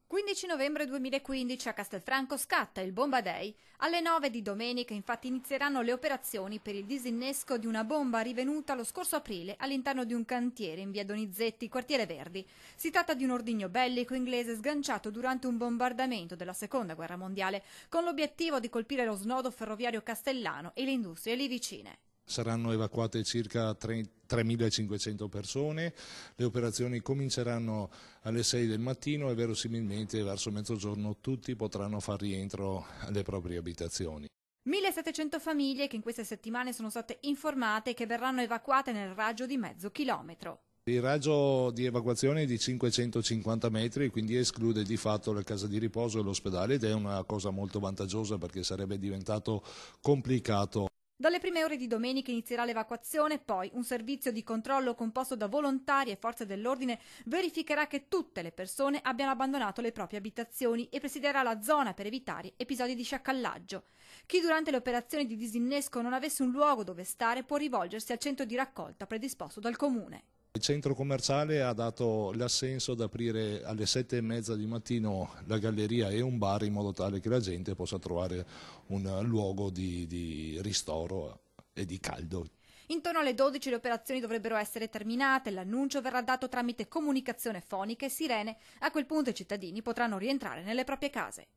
15 novembre 2015 a Castelfranco scatta il Bomba Day. Alle 9 di domenica infatti inizieranno le operazioni per il disinnesco di una bomba rivenuta lo scorso aprile all'interno di un cantiere in via Donizetti, quartiere Verdi. Si tratta di un ordigno bellico inglese sganciato durante un bombardamento della Seconda Guerra Mondiale, con l'obiettivo di colpire lo snodo ferroviario castellano e le industrie lì vicine. Saranno evacuate circa 3.500 persone, le operazioni cominceranno alle 6 del mattino e verosimilmente verso mezzogiorno tutti potranno far rientro alle proprie abitazioni. 1700 famiglie che in queste settimane sono state informate che verranno evacuate nel raggio di mezzo chilometro. Il raggio di evacuazione è di 550 metri, quindi esclude di fatto la casa di riposo e l'ospedale ed è una cosa molto vantaggiosa perché sarebbe diventato complicato. Dalle prime ore di domenica inizierà l'evacuazione, poi un servizio di controllo composto da volontari e forze dell'ordine verificherà che tutte le persone abbiano abbandonato le proprie abitazioni e presiderà la zona per evitare episodi di sciacallaggio. Chi durante le operazioni di disinnesco non avesse un luogo dove stare può rivolgersi al centro di raccolta predisposto dal comune. Il centro commerciale ha dato l'assenso ad aprire alle 7:30 di mattino la galleria e un bar in modo tale che la gente possa trovare un luogo di ristoro e di caldo. Intorno alle 12 le operazioni dovrebbero essere terminate, l'annuncio verrà dato tramite comunicazione fonica e sirene. A quel punto i cittadini potranno rientrare nelle proprie case.